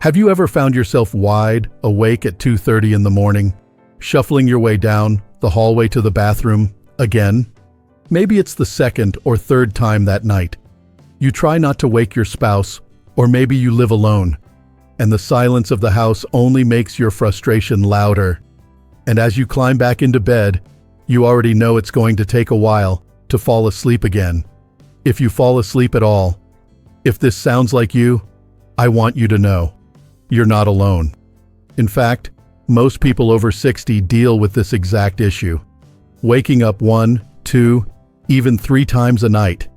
Have you ever found yourself wide awake at 2:30 in the morning, shuffling your way down the hallway to the bathroom again? Maybe it's the second or third time that night. You try not to wake your spouse, or maybe you live alone, and the silence of the house only makes your frustration louder. And as you climb back into bed, you already know it's going to take a while to fall asleep again. If you fall asleep at all, if this sounds like you, I want you to know, you're not alone. In fact, most people over 60 deal with this exact issue. Waking up 1, 2, even 3 times a night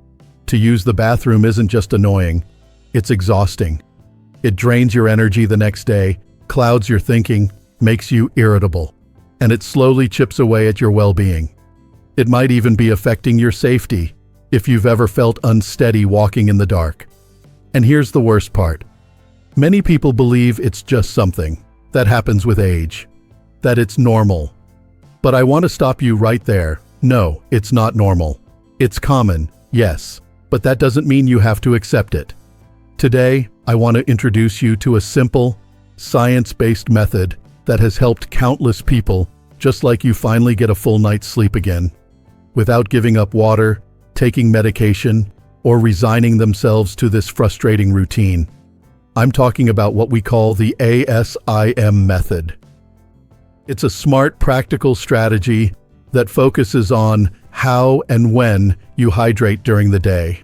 to use the bathroom isn't just annoying, it's exhausting. It drains your energy the next day, clouds your thinking, makes you irritable, and it slowly chips away at your well-being. It might even be affecting your safety if you've ever felt unsteady walking in the dark. And here's the worst part. Many people believe it's just something that happens with age, that it's normal. But I want to stop you right there. No, it's not normal. It's common, yes, but that doesn't mean you have to accept it. Today, I want to introduce you to a simple, science-based method that has helped countless people, just like you finally get a full night's sleep again, without giving up water, taking medication, or resigning themselves to this frustrating routine. I'm talking about what we call the ASIM Method. It's a smart, practical strategy that focuses on how and when you hydrate during the day.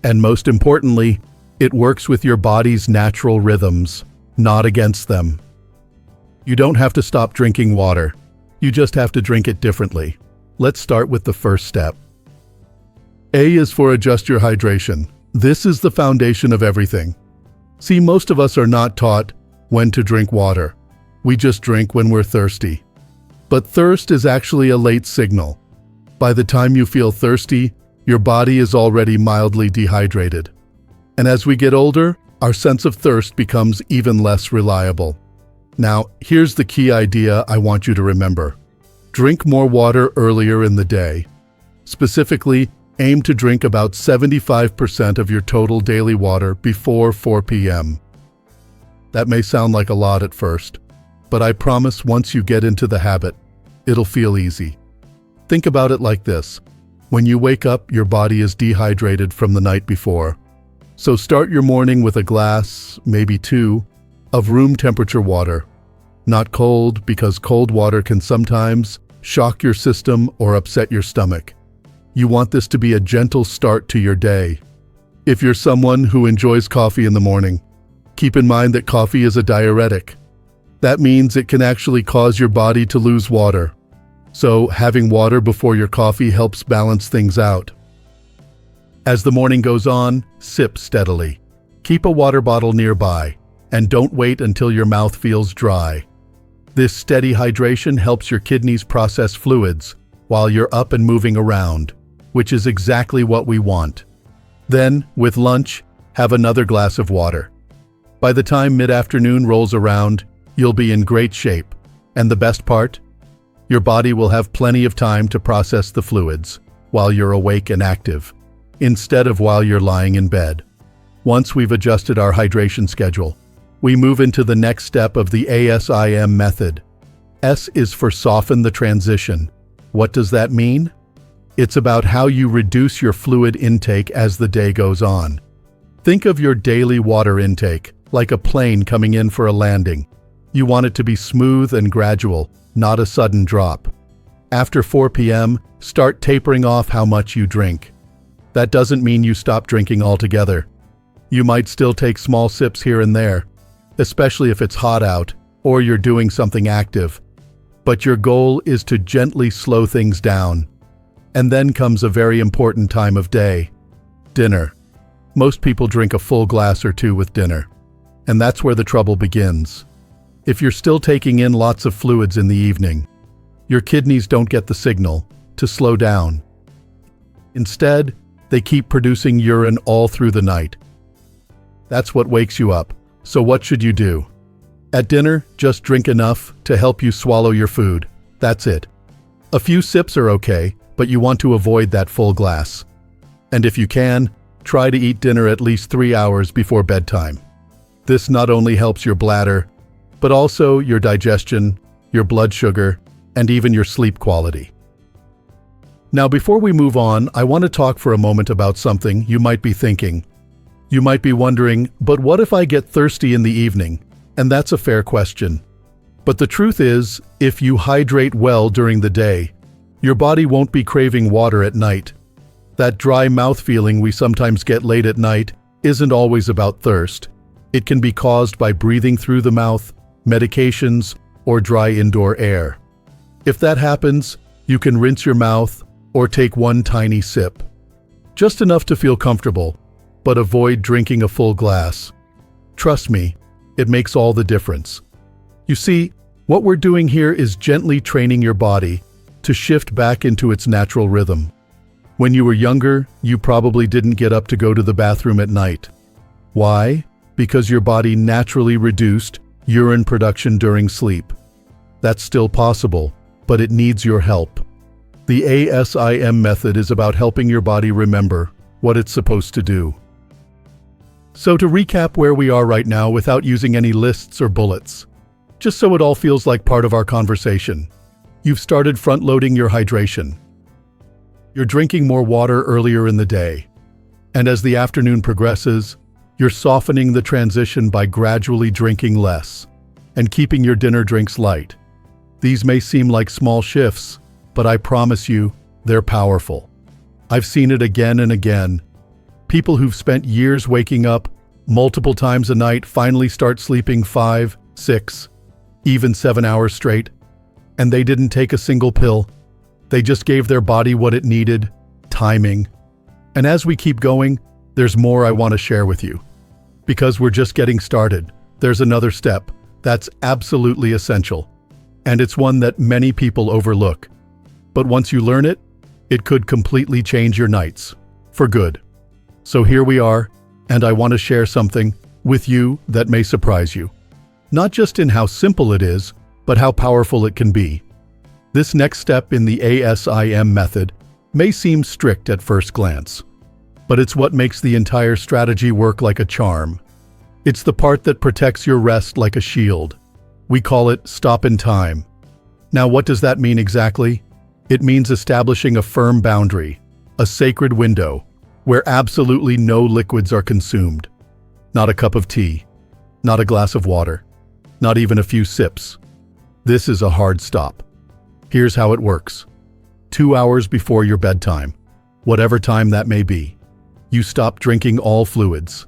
And most importantly, it works with your body's natural rhythms, not against them. You don't have to stop drinking water. You just have to drink it differently. Let's start with the first step. A is for adjust your hydration. This is the foundation of everything. See, most of us are not taught when to drink water. We just drink when we're thirsty. But thirst is actually a late signal. By the time you feel thirsty, your body is already mildly dehydrated. And as we get older, our sense of thirst becomes even less reliable. Now, here's the key idea I want you to remember. Drink more water earlier in the day. Specifically, aim to drink about 75% of your total daily water before 4 p.m. That may sound like a lot at first, but I promise once you get into the habit, it'll feel easy. Think about it like this. When you wake up, your body is dehydrated from the night before. So start your morning with a glass, maybe 2, of room temperature water. Not cold, because cold water can sometimes shock your system or upset your stomach. You want this to be a gentle start to your day. If you're someone who enjoys coffee in the morning, keep in mind that coffee is a diuretic. That means it can actually cause your body to lose water. So having water before your coffee helps balance things out. As the morning goes on, sip steadily. Keep a water bottle nearby, and don't wait until your mouth feels dry. This steady hydration helps your kidneys process fluids while you're up and moving around, which is exactly what we want. Then, with lunch, have another glass of water. By the time mid-afternoon rolls around, you'll be in great shape. And the best part? Your body will have plenty of time to process the fluids while you're awake and active, instead of while you're lying in bed. Once we've adjusted our hydration schedule, we move into the next step of the ASIM method. S is for soften the transition. What does that mean? It's about how you reduce your fluid intake as the day goes on. Think of your daily water intake like a plane coming in for a landing. You want it to be smooth and gradual, not a sudden drop. After 4 p.m., start tapering off how much you drink. That doesn't mean you stop drinking altogether. You might still take small sips here and there, especially if it's hot out or you're doing something active. But your goal is to gently slow things down. And then comes a very important time of day, dinner. Most people drink a full glass or 2 with dinner, and that's where the trouble begins. If you're still taking in lots of fluids in the evening, your kidneys don't get the signal to slow down. Instead, they keep producing urine all through the night. That's what wakes you up. So what should you do? At dinner, just drink enough to help you swallow your food. That's it. A few sips are okay, but you want to avoid that full glass. And if you can, try to eat dinner at least 3 hours before bedtime. This not only helps your bladder, but also your digestion, your blood sugar, and even your sleep quality. Now, before we move on, I want to talk for a moment about something you might be thinking. You might be wondering, but what if I get thirsty in the evening? And that's a fair question. But the truth is, if you hydrate well during the day, your body won't be craving water at night. That dry mouth feeling we sometimes get late at night isn't always about thirst. It can be caused by breathing through the mouth, medications, or dry indoor air. If that happens, you can rinse your mouth or take one tiny sip. Just enough to feel comfortable, but avoid drinking a full glass. Trust me, it makes all the difference. You see, what we're doing here is gently training your body to shift back into its natural rhythm. When you were younger, you probably didn't get up to go to the bathroom at night. Why? Because your body naturally reduced urine production during sleep. That's still possible, but it needs your help. The ASIM method is about helping your body remember what it's supposed to do. So to recap where we are right now without using any lists or bullets, just so it all feels like part of our conversation. You've started front-loading your hydration. You're drinking more water earlier in the day. And as the afternoon progresses, you're softening the transition by gradually drinking less and keeping your dinner drinks light. These may seem like small shifts, but I promise you, they're powerful. I've seen it again and again. People who've spent years waking up multiple times a night finally start sleeping 5, 6, even 7 hours straight, and they didn't take a single pill. They just gave their body what it needed, timing. And as we keep going, there's more I want to share with you. Because we're just getting started, there's another step that's absolutely essential. And it's one that many people overlook. But once you learn it, it could completely change your nights, for good. So here we are, and I want to share something with you that may surprise you. Not just in how simple it is, but how powerful it can be. This next step in the ASIM method may seem strict at first glance, but it's what makes the entire strategy work like a charm. It's the part that protects your rest like a shield. We call it stop in time. Now, what does that mean exactly? It means establishing a firm boundary, a sacred window, where absolutely no liquids are consumed. Not a cup of tea, not a glass of water, not even a few sips. This is a hard stop. Here's how it works. 2 hours before your bedtime, whatever time that may be, you stop drinking all fluids.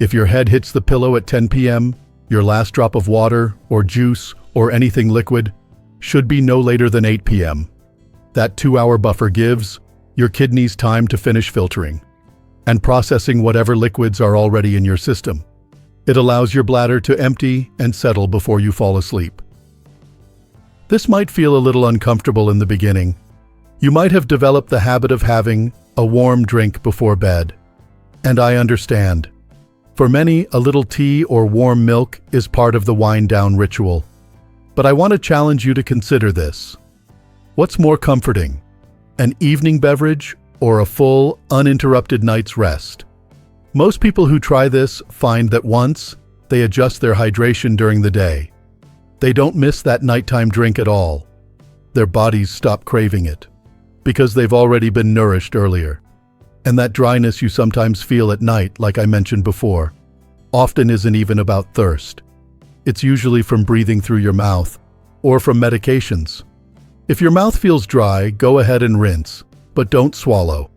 If your head hits the pillow at 10 p.m., your last drop of water or juice or anything liquid should be no later than 8 p.m. That 2-hour buffer gives your kidneys time to finish filtering and processing whatever liquids are already in your system. It allows your bladder to empty and settle before you fall asleep. This might feel a little uncomfortable in the beginning. You might have developed the habit of having a warm drink before bed. And I understand. For many, a little tea or warm milk is part of the wind-down ritual. But I want to challenge you to consider this. What's more comforting, an evening beverage or a full, uninterrupted night's rest? Most people who try this find that once they adjust their hydration during the day, they don't miss that nighttime drink at all. Their bodies stop craving it because they've already been nourished earlier. And that dryness you sometimes feel at night, like I mentioned before, often isn't even about thirst. It's usually from breathing through your mouth or from medications. If your mouth feels dry, go ahead and rinse, but don't swallow.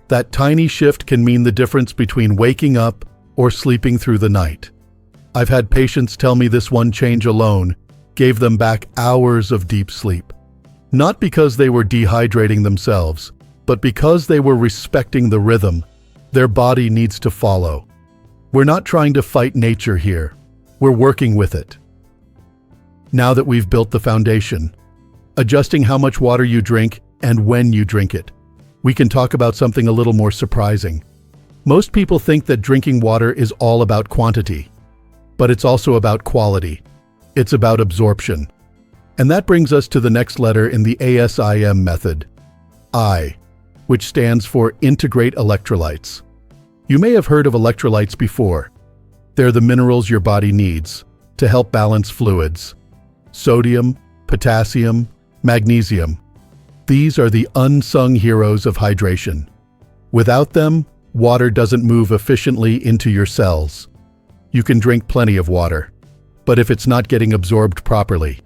That tiny shift can mean the difference between waking up or sleeping through the night. I've had patients tell me this one change alone gave them back hours of deep sleep. Not because they were dehydrating themselves, but because they were respecting the rhythm their body needs to follow. We're not trying to fight nature here. We're working with it. Now that we've built the foundation, adjusting how much water you drink and when you drink it, we can talk about something a little more surprising. Most people think that drinking water is all about quantity, but it's also about quality. It's about absorption. And that brings us to the next letter in the ASIM method, I, which stands for integrate electrolytes. You may have heard of electrolytes before. They're the minerals your body needs to help balance fluids. Sodium, potassium, magnesium. These are the unsung heroes of hydration. Without them, water doesn't move efficiently into your cells. You can drink plenty of water, but if it's not getting absorbed properly,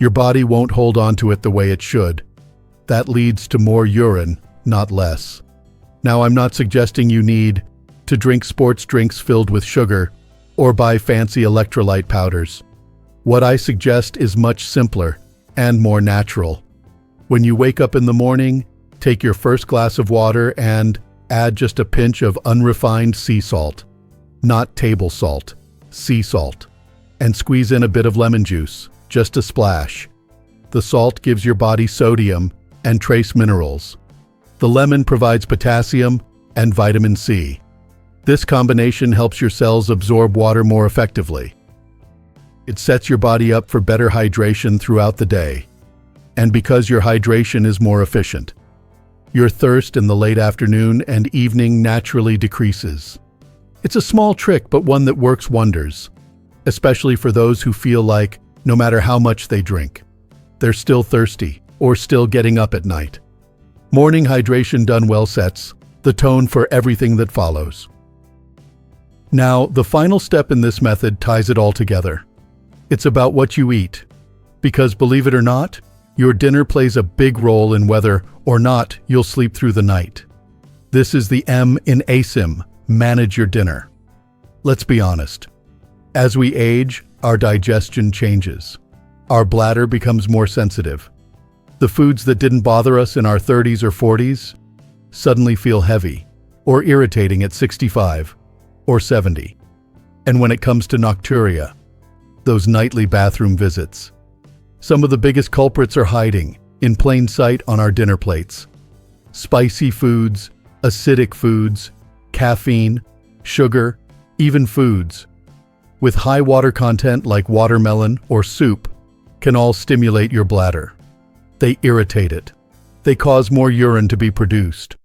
your body won't hold on to it the way it should. That leads to more urine, not less. Now, I'm not suggesting you need to drink sports drinks filled with sugar or buy fancy electrolyte powders. What I suggest is much simpler and more natural. When you wake up in the morning, take your first glass of water and add just a pinch of unrefined sea salt. Not table salt, sea salt. And squeeze in a bit of lemon juice, just a splash. The salt gives your body sodium and trace minerals. The lemon provides potassium and vitamin C. This combination helps your cells absorb water more effectively. It sets your body up for better hydration throughout the day. And because your hydration is more efficient, your thirst in the late afternoon and evening naturally decreases. It's a small trick, but one that works wonders, especially for those who feel like, no matter how much they drink, they're still thirsty or still getting up at night. Morning hydration done well sets the tone for everything that follows. Now, the final step in this method ties it all together. It's about what you eat, because believe it or not, your dinner plays a big role in whether or not you'll sleep through the night. This is the M in ASIM, manage your dinner. Let's be honest. As we age, our digestion changes. Our bladder becomes more sensitive. The foods that didn't bother us in our 30s or 40s suddenly feel heavy or irritating at 65 or 70. And when it comes to nocturia, those nightly bathroom visits, some of the biggest culprits are hiding in plain sight on our dinner plates. Spicy foods, acidic foods, caffeine, sugar, even foods with high water content like watermelon or soup can all stimulate your bladder. They irritate it. They cause more urine to be produced.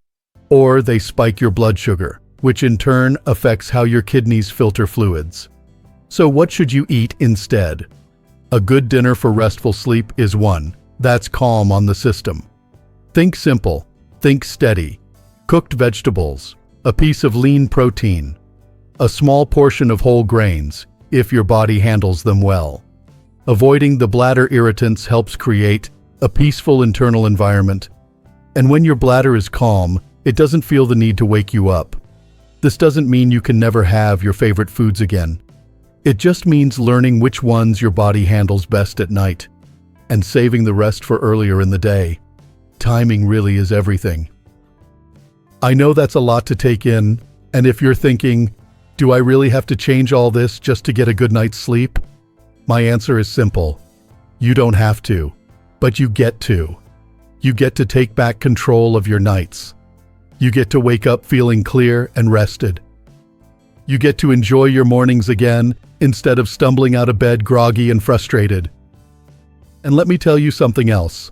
Or they spike your blood sugar, which in turn affects how your kidneys filter fluids. So what should you eat instead? A good dinner for restful sleep is one that's calm on the system. Think simple, think steady. Cooked vegetables, a piece of lean protein, a small portion of whole grains, if your body handles them well. Avoiding the bladder irritants helps create a peaceful internal environment. And when your bladder is calm, it doesn't feel the need to wake you up. This doesn't mean you can never have your favorite foods again. It just means learning which ones your body handles best at night and saving the rest for earlier in the day. Timing really is everything. I know that's a lot to take in, and if you're thinking, do I really have to change all this just to get a good night's sleep? My answer is simple. You don't have to, but you get to. You get to take back control of your nights. You get to wake up feeling clear and rested. You get to enjoy your mornings again instead of stumbling out of bed groggy and frustrated. And let me tell you something else.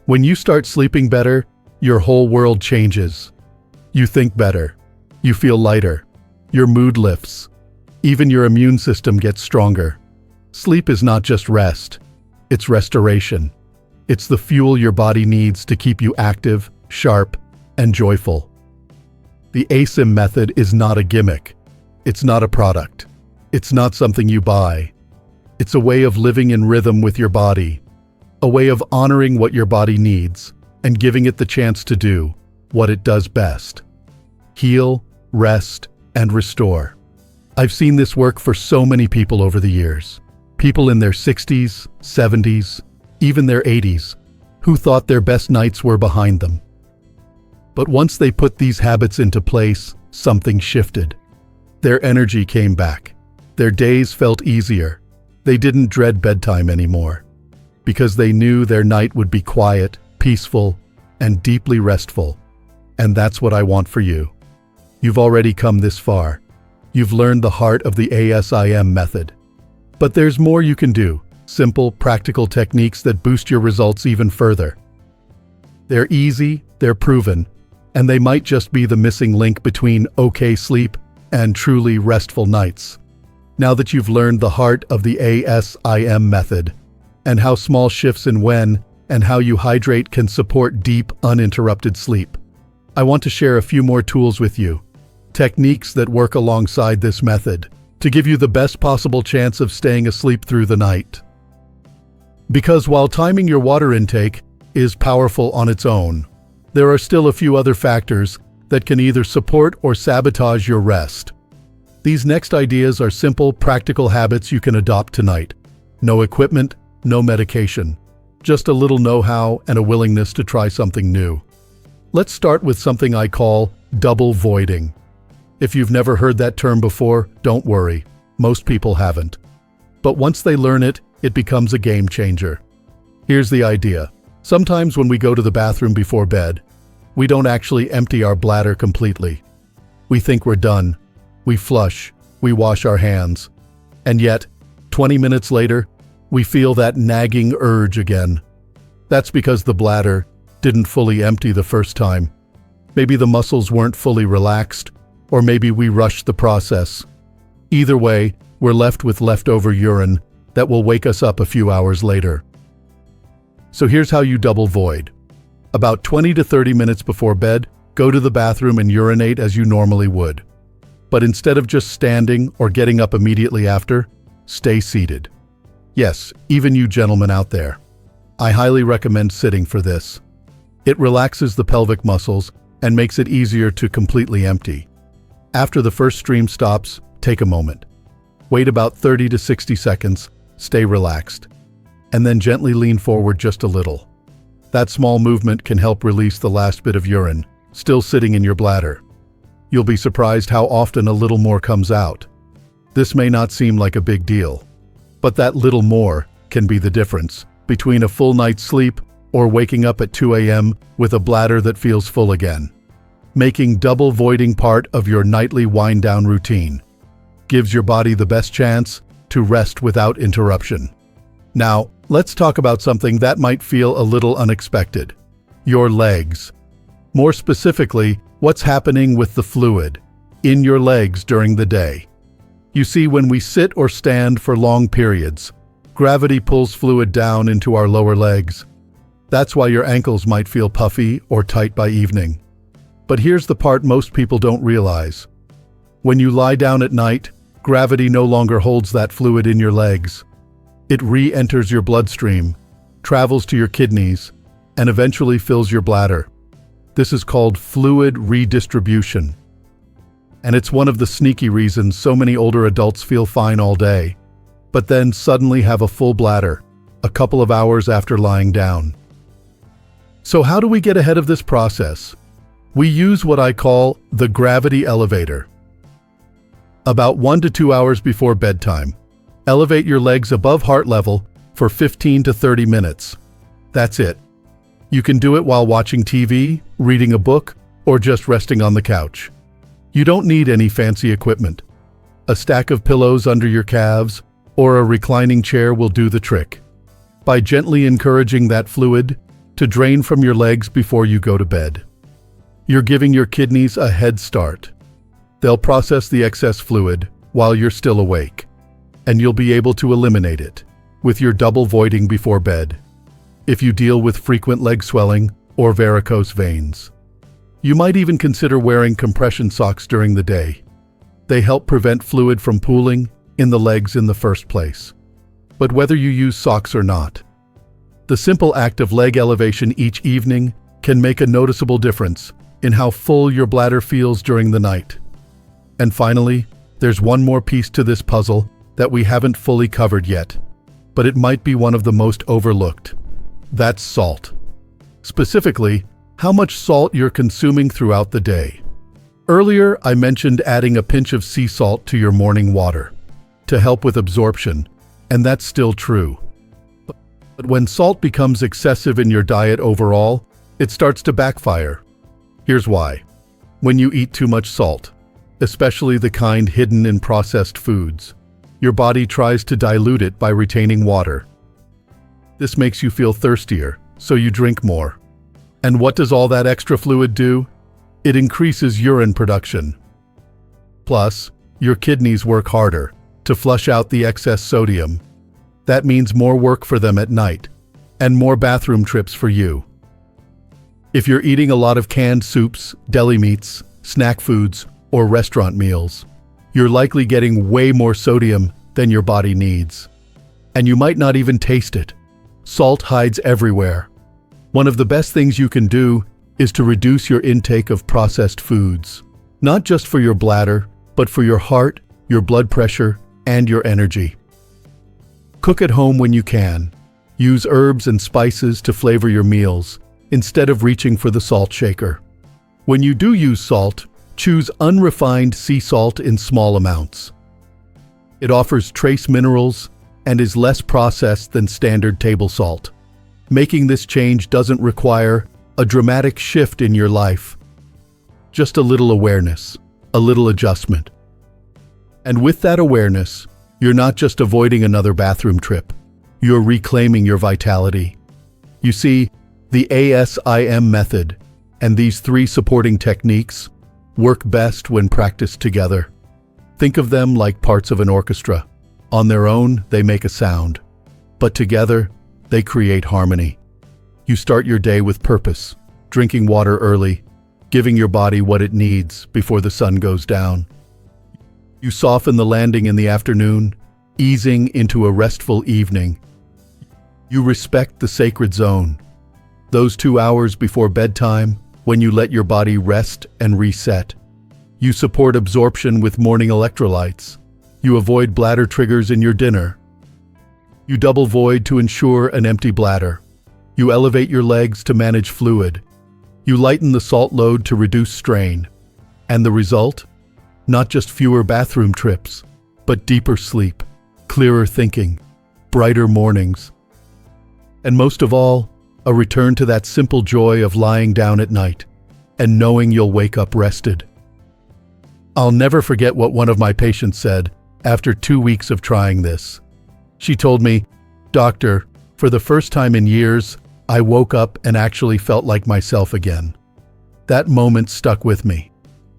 When you start sleeping better, your whole world changes. You think better. You feel lighter. Your mood lifts. Even your immune system gets stronger. Sleep is not just rest. It's restoration. It's the fuel your body needs to keep you active, sharp, and joyful. The ASIM method is not a gimmick. It's not a product. It's not something you buy. It's a way of living in rhythm with your body, a way of honoring what your body needs and giving it the chance to do what it does best: heal, rest, and restore. I've seen this work for so many people over the years. People in their 60s, 70s, even their 80s, who thought their best nights were behind them. But once they put these habits into place, something shifted. Their energy came back. Their days felt easier. They didn't dread bedtime anymore, because they knew their night would be quiet, peaceful, and deeply restful. And that's what I want for you. You've already come this far. You've learned the heart of the ASIM method. But there's more you can do. Simple, practical techniques that boost your results even further. They're easy, they're proven, and they might just be the missing link between okay sleep and truly restful nights. Now that you've learned the heart of the ASIM method, and how small shifts in when and how you hydrate can support deep, uninterrupted sleep, I want to share a few more tools with you, techniques that work alongside this method, to give you the best possible chance of staying asleep through the night. Because while timing your water intake is powerful on its own, there are still a few other factors that can either support or sabotage your rest. These next ideas are simple, practical habits you can adopt tonight. No equipment, no medication, just a little know-how and a willingness to try something new. Let's start with something I call double voiding. If you've never heard that term before, don't worry. Most people haven't. But once they learn it, it becomes a game changer. Here's the idea. Sometimes when we go to the bathroom before bed, we don't actually empty our bladder completely. We think we're done. We flush, we wash our hands. And yet, 20 minutes later, we feel that nagging urge again. That's because the bladder didn't fully empty the first time. Maybe the muscles weren't fully relaxed, or maybe we rushed the process. Either way, we're left with leftover urine that will wake us up a few hours later. So here's how you double void. About 20 to 30 minutes before bed, go to the bathroom and urinate as you normally would. But instead of just standing or getting up immediately after, stay seated. Yes, even you gentlemen out there. I highly recommend sitting for this. It relaxes the pelvic muscles and makes it easier to completely empty. After the first stream stops, take a moment. Wait about 30 to 60 seconds, stay relaxed, and then gently lean forward just a little. That small movement can help release the last bit of urine, still sitting in your bladder. You'll be surprised how often a little more comes out. This may not seem like a big deal, but that little more can be the difference between a full night's sleep or waking up at 2 a.m. with a bladder that feels full again. Making double voiding part of your nightly wind-down routine gives your body the best chance to rest without interruption. Now, let's talk about something that might feel a little unexpected: your legs. More specifically, what's happening with the fluid in your legs during the day. You see, when we sit or stand for long periods, gravity pulls fluid down into our lower legs. That's why your ankles might feel puffy or tight by evening. But here's the part most people don't realize. When you lie down at night, gravity no longer holds that fluid in your legs. It re-enters your bloodstream, travels to your kidneys, and eventually fills your bladder. This is called fluid redistribution. And it's one of the sneaky reasons so many older adults feel fine all day, but then suddenly have a full bladder a couple of hours after lying down. So how do we get ahead of this process? We use what I call the gravity elevator. About 1 to 2 hours before bedtime, elevate your legs above heart level for 15 to 30 minutes. That's it. You can do it while watching TV, reading a book, or just resting on the couch. You don't need any fancy equipment. A stack of pillows under your calves or a reclining chair will do the trick. By gently encouraging that fluid to drain from your legs before you go to bed, you're giving your kidneys a head start. They'll process the excess fluid while you're still awake, and you'll be able to eliminate it with your double voiding before bed. If you deal with frequent leg swelling or varicose veins, you might even consider wearing compression socks during the day. They help prevent fluid from pooling in the legs in the first place. But whether you use socks or not, the simple act of leg elevation each evening can make a noticeable difference in how full your bladder feels during the night. And finally, there's one more piece to this puzzle that we haven't fully covered yet, but it might be one of the most overlooked. That's salt. Specifically, how much salt you're consuming throughout the day. Earlier, I mentioned adding a pinch of sea salt to your morning water to help with absorption, and that's still true. But when salt becomes excessive in your diet overall, it starts to backfire. Here's why. When you eat too much salt, especially the kind hidden in processed foods, your body tries to dilute it by retaining water. This makes you feel thirstier, so you drink more. And what does all that extra fluid do? It increases urine production. Plus, your kidneys work harder to flush out the excess sodium. That means more work for them at night, and more bathroom trips for you. If you're eating a lot of canned soups, deli meats, snack foods, or restaurant meals, you're likely getting way more sodium than your body needs. And you might not even taste it. Salt hides everywhere. One of the best things you can do is to reduce your intake of processed foods, not just for your bladder, but for your heart, your blood pressure, and your energy. Cook at home when you can. Use herbs and spices to flavor your meals, instead of reaching for the salt shaker. When you do use salt, choose unrefined sea salt in small amounts. It offers trace minerals and is less processed than standard table salt. Making this change doesn't require a dramatic shift in your life. Just a little awareness, a little adjustment. And with that awareness, you're not just avoiding another bathroom trip, you're reclaiming your vitality. You see, the ASIM method and these 3 supporting techniques work best when practiced together. Think of them like parts of an orchestra. On their own, they make a sound, but together, they create harmony. You start your day with purpose, drinking water early, giving your body what it needs before the sun goes down. You soften the landing in the afternoon, easing into a restful evening. You respect the sacred zone, those 2 hours before bedtime when you let your body rest and reset. You support absorption with morning electrolytes. You avoid bladder triggers in your dinner. You double void to ensure an empty bladder. You elevate your legs to manage fluid. You lighten the salt load to reduce strain. And the result? Not just fewer bathroom trips, but deeper sleep, clearer thinking, brighter mornings. And most of all, a return to that simple joy of lying down at night and knowing you'll wake up rested. I'll never forget what one of my patients said after 2 weeks of trying this. She told me, "Doctor, for the first time in years, I woke up and actually felt like myself again." That moment stuck with me,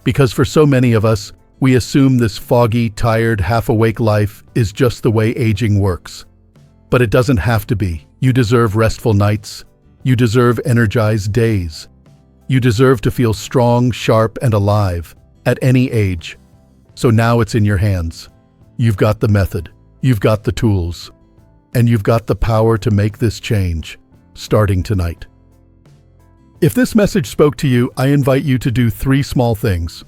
because for so many of us, we assume this foggy, tired, half-awake life is just the way aging works. But it doesn't have to be. You deserve restful nights. You deserve energized days. You deserve to feel strong, sharp, and alive at any age. So now it's in your hands. You've got the method. You've got the tools. And you've got the power to make this change, starting tonight. If this message spoke to you, I invite you to do 3 small things.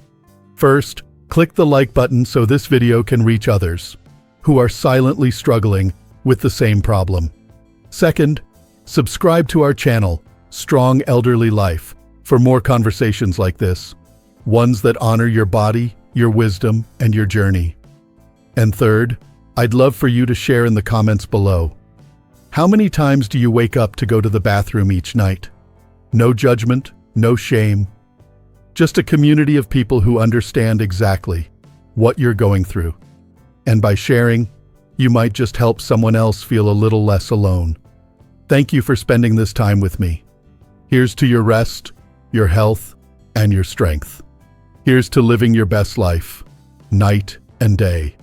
First, click the like button so this video can reach others who are silently struggling with the same problem. Second, subscribe to our channel, Strong Elderly Life, for more conversations like this, ones that honor your body, your wisdom, and your journey. And third, I'd love for you to share in the comments below. How many times do you wake up to go to the bathroom each night? No judgment, no shame. Just a community of people who understand exactly what you're going through. And by sharing, you might just help someone else feel a little less alone. Thank you for spending this time with me. Here's to your rest, your health, and your strength. Here's to living your best life, night and day.